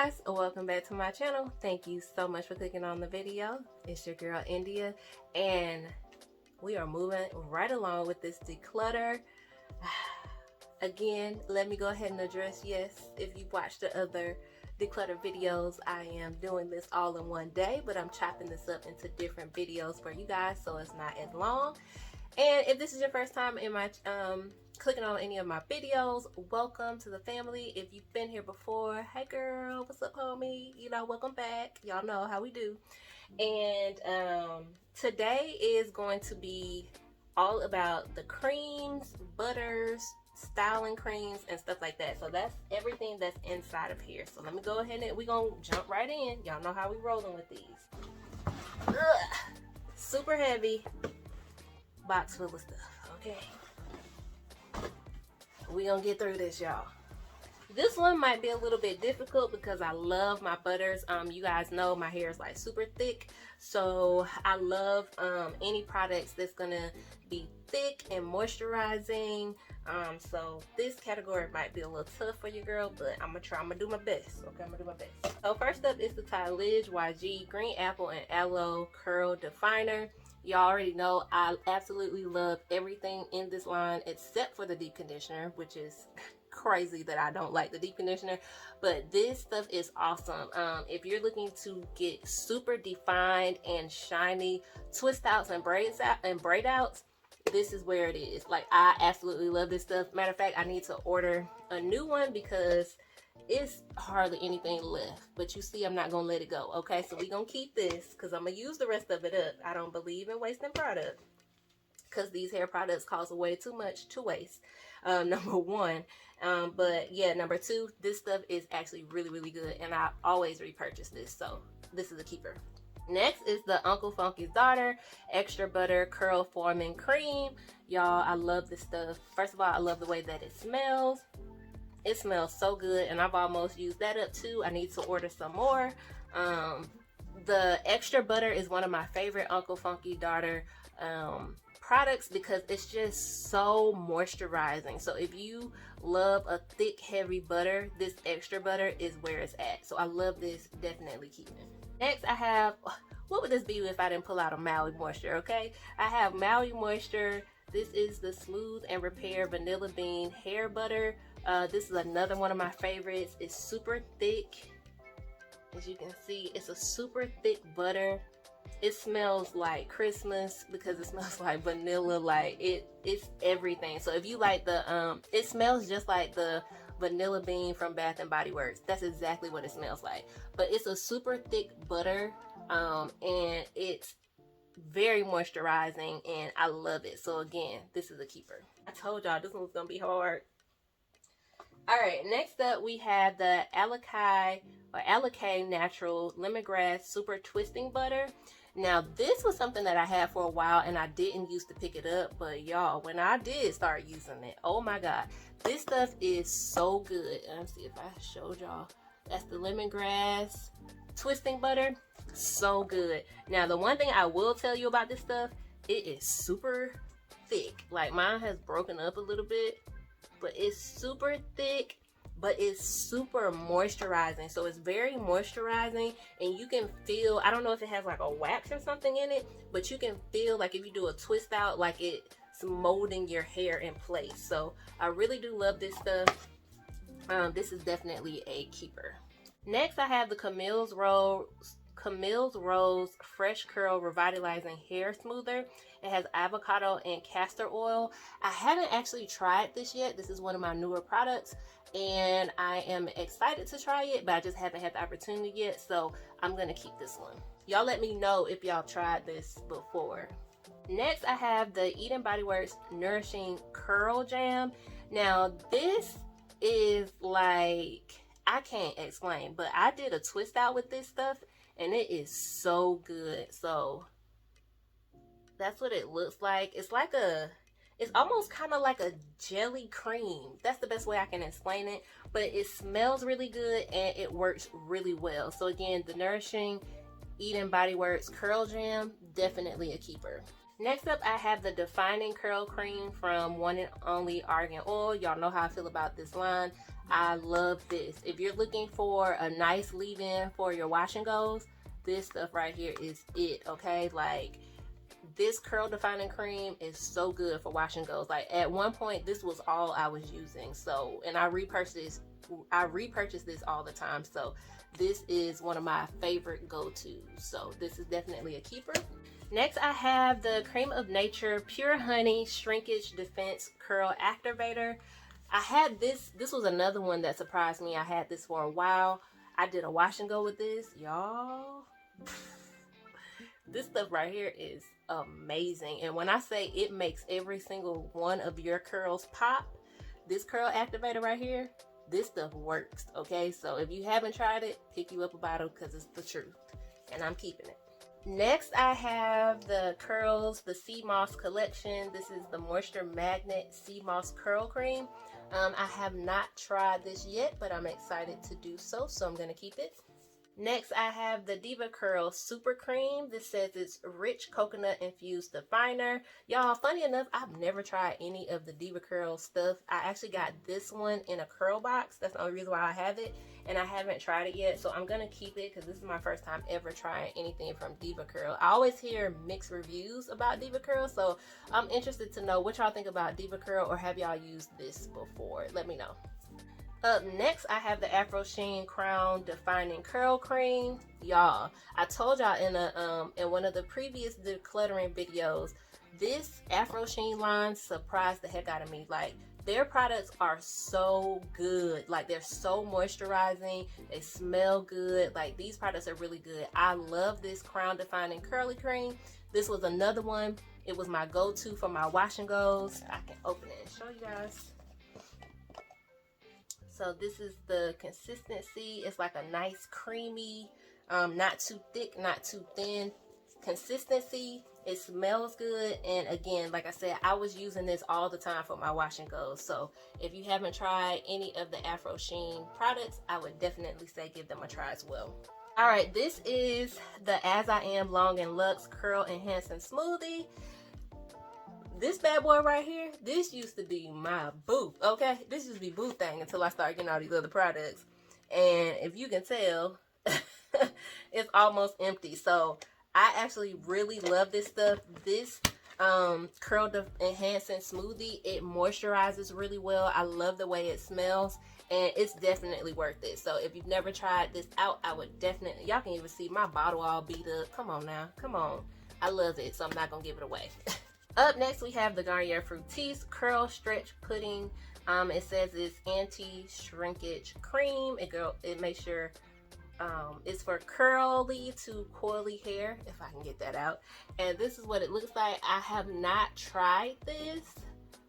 guys, welcome back to my channel. Thank you so much for clicking on the video. It's your girl India, and we are moving right along with this declutter. Again, let me go ahead and address, yes, if you've watched the other declutter videos, I am doing this all in one day, but I'm chopping this up into different videos for you guys so it's not as long. And if this is your first time in my clicking on any of my videos, welcome to the family. If you've been here before, hey girl, what's up homie, you know, welcome back. Y'all know how we do. And today is going to be all about the creams, butters, styling creams, and stuff like that. So that's everything that's inside of here. So let me go ahead and we're gonna jump right in. Y'all know how we rolling with these. Ugh, super heavy box full of stuff. Okay, we gonna get through this, y'all. This one might be a little bit difficult because I love my butters. You guys know my hair is like super thick, so I love any products that's gonna be thick and moisturizing. So this category might be a little tough for you, girl, but I'm gonna do my best. Okay, I'm gonna do my best. So first up is the Tide YG Green Apple and Aloe Curl Definer. Y'all already know I absolutely love everything in this line except for the deep conditioner, which is crazy that I don't like the deep conditioner, but this stuff is awesome. If you're looking to get super defined and shiny twist outs and braid outs, this is where it is. Like, I absolutely love this stuff. Matter of fact, I need to order a new one because it's hardly anything left, but you see I'm not gonna let it go. Okay, so we gonna keep this because I'm gonna use the rest of it up. I don't believe in wasting product because these hair products cost way too much to waste, number one. But yeah, number two, this stuff is actually really good, and I always repurchase this, so this is a keeper. Next is the Uncle Funky's Daughter Extra Butter Curl Forming Cream. Y'all, I love this stuff. First of all, I love the way that it smells. It smells so good, and I've almost used that up too. I need to order some more. The Extra Butter is one of my favorite Uncle Funky Daughter products because it's just so moisturizing. So if you love a thick, heavy butter, this Extra Butter is where it's at. So I love this, definitely keep it. Next, I have, what would this be if I didn't pull out a Maui Moisture, okay? I have Maui Moisture. This is the Smooth and Repair Vanilla Bean Hair Butter. This is another one of my favorites. It's super thick. As you can see, it's a super thick butter. It smells like Christmas because it smells like vanilla. Like it's everything. So if you like the, it smells just like the vanilla bean from Bath and Body Works. That's exactly what it smells like. But it's a super thick butter, and it's very moisturizing, and I love it. So again, this is a keeper. I told y'all this one's gonna be hard. All right, next up we have the Alakay Natural Lemongrass Super Twisting Butter. Now this was something that I had for a while and I didn't used to pick it up, but y'all, when I did start using it, oh my god, this stuff is so good. Let's see if I showed y'all. That's the lemongrass twisting butter. So good. Now the one thing I will tell you about this stuff, it is super thick. Like, mine has broken up a little bit, but it's super thick, but it's super moisturizing. So it's very moisturizing, and you can feel, I don't know if it has like a wax or something in it, but you can feel like if you do a twist out, like it's molding your hair in place. So I really do love this stuff. This is definitely a keeper. Next, I have the Camille's Rose Fresh Curl Revitalizing Hair Smoother. It has avocado and castor oil. I haven't actually tried this yet. This is one of my newer products, and I am excited to try it, but I just haven't had the opportunity yet, so I'm gonna keep this one. Y'all let me know if y'all tried this before. Next, I have the Eden Body Works Nourishing Curl Jam. Now this is like, I can't explain, but I did a twist out with this stuff and it is so good. So that's what it looks like. It's like it's almost kind of like a jelly cream. That's the best way I can explain it, but it smells really good and it works really well. So again, the Nourishing Eden Body Works Curl Jam, definitely a keeper. Next up, I have the Defining Curl Cream from One and Only Argan Oil. Y'all know how I feel about this line. I love this. If you're looking for a nice leave-in for your wash and goes, this stuff right here is it, okay? Like, this curl defining cream is so good for wash and goes. Like, at one point, this was all I was using. So, and I repurchased this all the time. So this is one of my favorite go-tos. So this is definitely a keeper. Next, I have the Cream of Nature Pure Honey Shrinkage Defense Curl Activator. I had this was another one that surprised me. I had this for a while. I did a wash and go with this, y'all. This stuff right here is amazing. And when I say it makes every single one of your curls pop, this curl activator right here, this stuff works, okay? So if you haven't tried it, pick you up a bottle because it's the truth. And I'm keeping it. Next, I have the Curls, the Sea Moss collection. This is the Moisture Magnet Sea Moss Curl Cream. I have not tried this yet, but I'm excited to do so, so I'm going to keep it. Next, I have the Diva Curl Super Cream. This says it's rich coconut infused definer. Y'all, funny enough, I've never tried any of the Diva Curl stuff. I actually got this one in a curl box. That's the only reason why I have it, and I haven't tried it yet. So I'm going to keep it because this is my first time ever trying anything from Diva Curl. I always hear mixed reviews about Diva Curl, so I'm interested to know what y'all think about Diva Curl, or have y'all used this before? Let me know. Up next, I have the Afro Sheen Crown Defining Curl Cream. Y'all, I told y'all in one of the previous decluttering videos, this Afro Sheen line surprised the heck out of me. Like, their products are so good. Like, they're so moisturizing. They smell good. Like, these products are really good. I love this Crown Defining Curly Cream. This was another one. It was my go-to for my wash and goes. I can open it and show you guys. So this is the consistency. It's like a nice creamy, not too thick, not too thin consistency. It smells good. And again, like I said, I was using this all the time for my wash and goes. So if you haven't tried any of the Afro Sheen products, I would definitely say give them a try as well. All right, this is the As I Am Long and Luxe Curl Enhancing Smoothie. This bad boy right here, this used to be my boo, okay? This used to be boo thing until I started getting all these other products. And if you can tell, it's almost empty. So I actually really love this stuff. This curl enhancing smoothie, it moisturizes really well. I love the way it smells, and it's definitely worth it. So if you've never tried this out, I would definitely, y'all can even see my bottle all beat up. Come on now, come on. I love it, so I'm not gonna give it away. Up next, we have the Garnier Fructis Curl Stretch Pudding. It says it's anti-shrinkage cream. It makes sure it's for curly to coily hair, if I can get that out. And this is what it looks like. I have not tried this,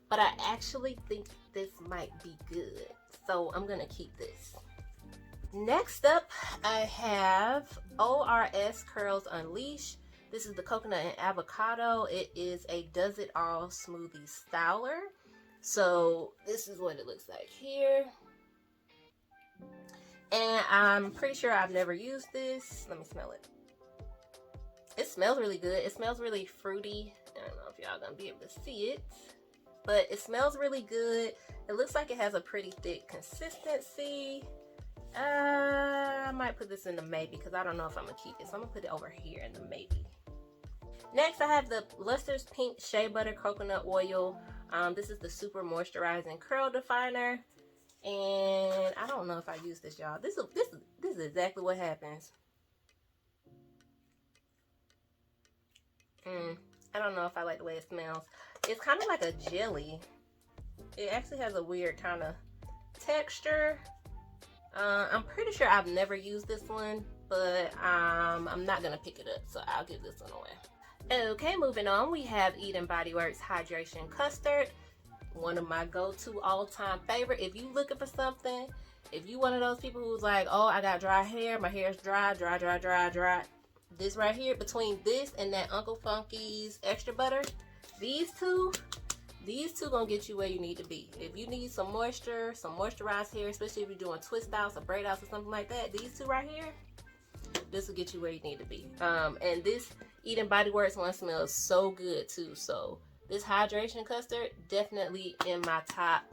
but I actually think this might be good. So I'm gonna keep this. Next up, I have ORS Curls Unleashed. This is the coconut and avocado. It is a Does It All smoothie styler. So this is what it looks like here. And I'm pretty sure I've never used this. Let me smell it. It smells really good. It smells really fruity. I don't know if y'all gonna be able to see it, but it smells really good. It looks like it has a pretty thick consistency. I might put this in the maybe because I don't know if I'm gonna keep it. So I'm gonna put it over here in the maybe. Next, I have the Luster's Pink Shea Butter Coconut Oil. This is the Super Moisturizing Curl Definer. And I don't know if I use this, y'all. This is exactly what happens. I don't know if I like the way it smells. It's kind of like a jelly. It actually has a weird kind of texture. I'm pretty sure I've never used this one, but I'm not gonna pick it up, so I'll give this one away. Okay, moving on, we have Eden Body Works Hydration Custard. One of my go-to all-time favorite. If you looking for something, if you one of those people who's like, oh, I got dry hair, my hair's dry. This right here, between this and that Uncle Funky's extra butter, these two gonna get you where you need to be. If you need some moisture, some moisturized hair, especially if you're doing twist outs or braid outs or something like that, these two right here, this will get you where you need to be. And this Eden Body Works one smells so good too. So this hydration custard, definitely in my top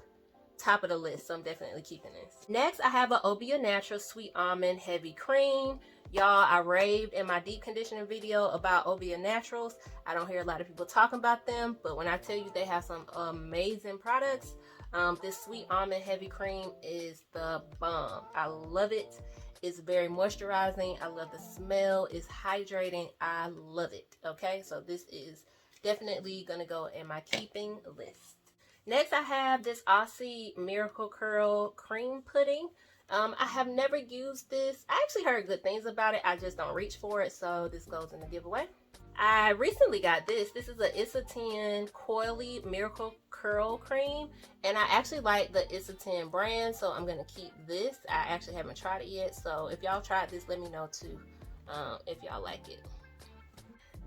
top of the list, so I'm definitely keeping this. Next, I have an Obia Natural Sweet Almond Heavy Cream. Y'all, I raved in my deep conditioning video about Obia Naturals. I don't hear a lot of people talking about them, but when I tell you they have some amazing products, this Sweet Almond Heavy Cream is the bomb. I love it. It's very moisturizing. I love the smell. It's hydrating. I love it. Okay, so this is definitely gonna go in my keeping list. Next, I have this Aussie Miracle Curl Cream Pudding. I have never used this. I actually heard good things about it. I just don't reach for it, so this goes in the giveaway. I recently got this. This is a It's-A-10 Coily Miracle Curl Cream, and I actually like the It's-A-10 brand, so I'm going to keep this. I actually haven't tried it yet, so if y'all tried this, let me know too if y'all like it.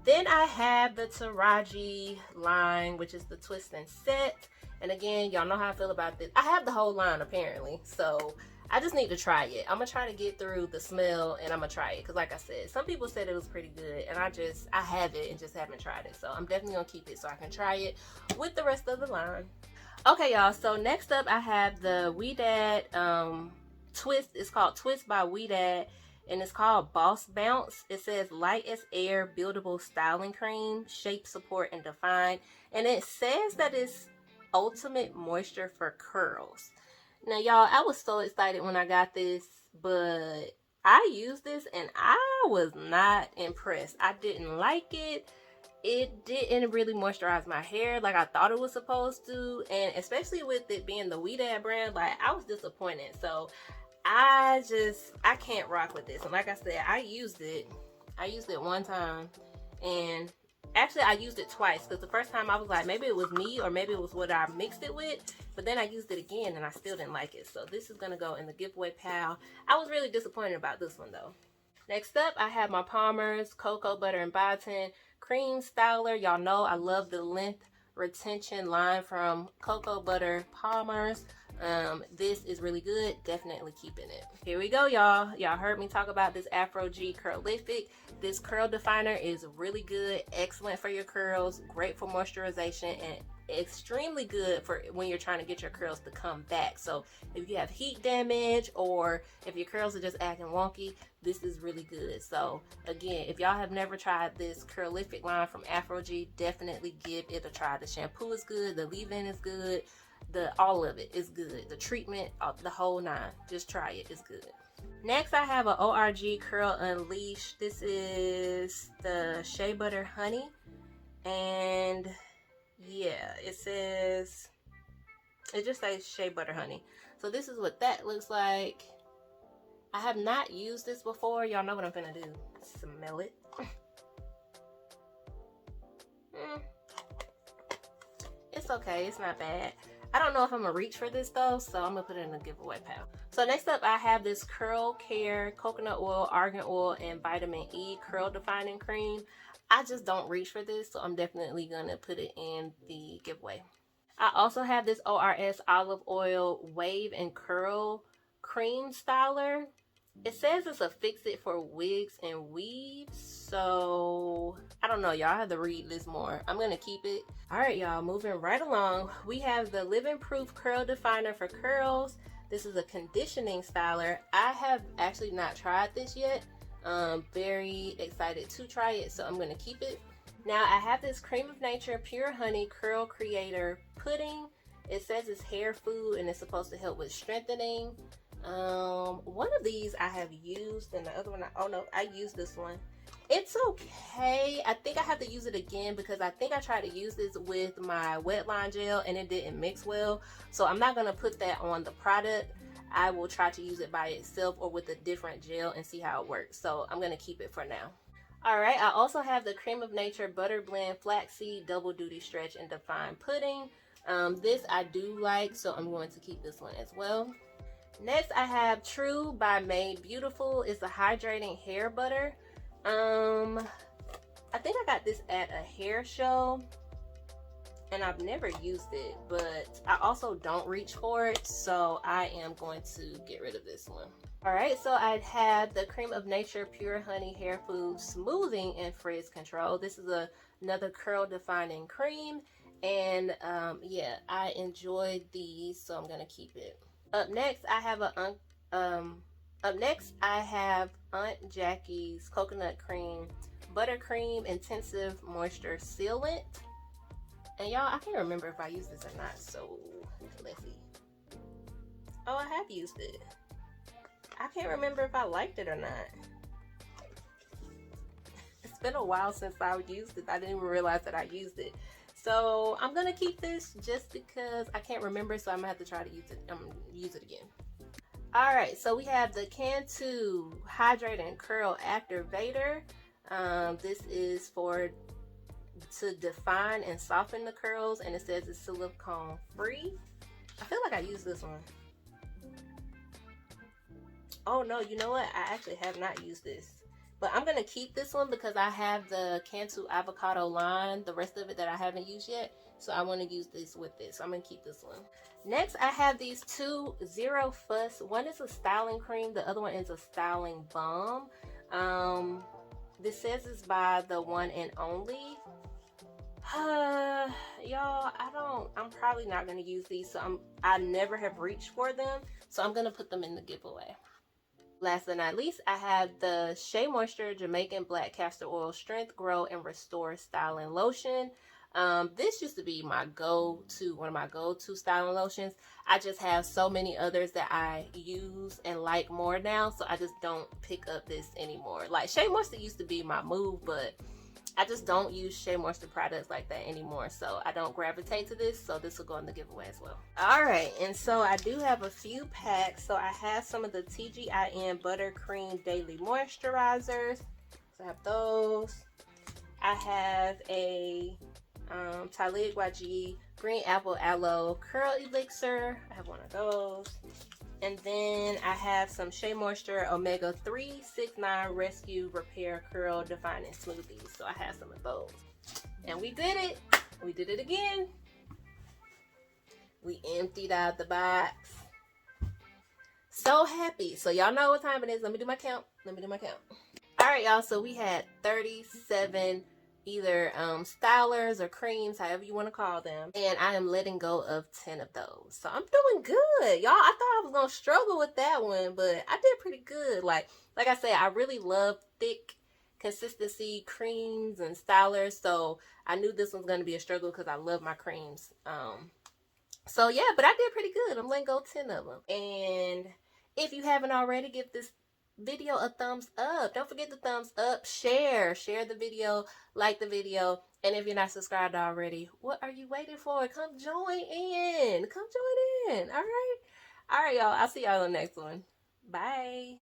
Then I have the Taraji line, which is the Twist and Set. And again, y'all know how I feel about this. I have the whole line apparently, so I just need to try it. I'm gonna try to get through the smell and I'm gonna try it. Cause like I said, some people said it was pretty good and I have it and just haven't tried it. So I'm definitely gonna keep it so I can try it with the rest of the line. Okay, y'all, so next up I have the Ouidad Twist. It's called Twist by Ouidad. And it's called Boss Bounce. It says light as air, buildable styling cream, shape, support, and define. And it says that it's ultimate moisture for curls. Now, y'all, I was so excited when I got this, but I used this and I was not impressed. I didn't like it. It didn't really moisturize my hair like I thought it was supposed to. And especially with it being the Ouidad brand, like I was disappointed. So I can't rock with this. And like I said, I used it one time, and actually I used it twice, because the first time I was like, maybe it was me or maybe it was what I mixed it with, but then I used it again and I still didn't like it. So this is gonna go in the giveaway pile. I was really disappointed about this one though. Next up, I have my Palmer's Cocoa Butter and Biotin Cream Styler. Y'all know I love the length retention line from Cocoa Butter Palmer's. This is really good. Definitely keeping it. Here we go, y'all. Y'all heard me talk about this Afro G Curlific. This curl definer is really good, excellent for your curls, great for moisturization, and extremely good for when you're trying to get your curls to come back. So if you have heat damage or if your curls are just acting wonky, this is really good. So again, if y'all have never tried this Curlific line from Afro G, definitely give it a try. The shampoo is good, the leave-in is good, all of it is good. The treatment, the whole nine. Just try it. It's good. Next, I have an ORG Curl Unleashed. This is the Shea Butter Honey. And yeah, it just says Shea Butter Honey. So this is what that looks like. I have not used this before. Y'all know what I'm gonna do. Smell it. It's okay. It's not bad. I don't know if I'm gonna reach for this though, so I'm gonna put it in the giveaway pile. So next up, I have this Curl Care Coconut Oil, Argan Oil, and Vitamin E Curl Defining Cream. I just don't reach for this, so I'm definitely gonna put it in the giveaway. I also have this ORS Olive Oil Wave and Curl Cream Styler. It says it's a fix-it for wigs and weaves, so I don't know, y'all. I have to read this more. I'm gonna keep it. All right, y'all, moving right along. We have the Living Proof Curl Definer for curls. This is a conditioning styler. I have actually not tried this yet. Very excited to try it, so I'm gonna keep it. Now I have this Cream of Nature Pure Honey Curl Creator Pudding. It says it's hair food and it's supposed to help with strengthening. One of these I have used, and the other one, I used this one. It's okay. I think I have to use it again because I think I tried to use this with my wet line gel and it didn't mix well. So I'm not gonna put that on the product. I will try to use it by itself or with a different gel and see how it works. So I'm gonna keep it for now. Alright, I also have the Cream of Nature Butter Blend Flaxseed Double Duty Stretch and Define Pudding. This I do like, so I'm going to keep this one as well. Next, I have True by Made Beautiful. It's a hydrating hair butter. I think I got this at a hair show and I've never used it, but I also don't reach for it, so I am going to get rid of this one. Alright, so I had the Cream of Nature Pure Honey Hair Food Smoothing and Frizz Control. This is another curl defining cream, And yeah, I enjoyed these, so I'm gonna keep it. Up next, I have Aunt Jackie's Coconut Cream Buttercream Intensive Moisture Sealant. And y'all, I can't remember if I used this or not, so let's see. Oh, I have used it. I can't remember if I liked it or not. It's been a while since I used it. I didn't even realize that I used it. So I'm gonna keep this just because I can't remember, so I'm gonna have to try to use it again. All right, so we have the Cantu Hydrate and Curl Activator. This is to define and soften the curls, and it says it's silicone free. I feel like I used this one. Oh no, you know what? I actually have not used this. But I'm gonna keep this one because I have the Cantu Avocado line, the rest of it that I haven't used yet. So I want to use this with this. So I'm gonna keep this one. Next, I have these two Zero Fuss. One is a styling cream, the other one is a styling balm. This says it's by the one and only. Y'all, I'm probably not gonna use these, so I never have reached for them, so I'm gonna put them in the giveaway. Last but not least, I have the Shea Moisture Jamaican Black Castor Oil Strength, Grow, and Restore Styling Lotion. This used to be one of my go-to styling lotions. I just have so many others that I use and like more now, so I just don't pick up this anymore. Like Shea Moisture used to be my move, but I just don't use Shea Moisture products like that anymore, so I don't gravitate to this, so this will go in the giveaway as well. Alright, and so I do have a few packs. So I have some of the TGIN Buttercream Daily Moisturizers. So I have those. I have a Taliq YG Green Apple Aloe Curl Elixir. I have one of those. And then I have some Shea Moisture Omega 3 6-9 Rescue Repair Curl Defining Smoothies. So I have some of those. And we did it. We did it again. We emptied out the box. So happy. So y'all know what time it is. Let me do my count. Alright, y'all. So we had 37 either stylers or creams, however you want to call them, and I am letting go of 10 of those, so I'm doing good, y'all. I thought I was gonna struggle with that one, but I did pretty good. Like I said, I really love thick consistency creams and stylers, so I knew this was gonna be a struggle because I love my creams. So yeah, but I did pretty good. I'm letting go 10 of them. And if you haven't already, give this video a thumbs up. Don't forget the thumbs up. Share the video, like the video, and if you're not subscribed already, what are you waiting for? Come join in. All right, y'all. I'll see y'all on the next one. Bye.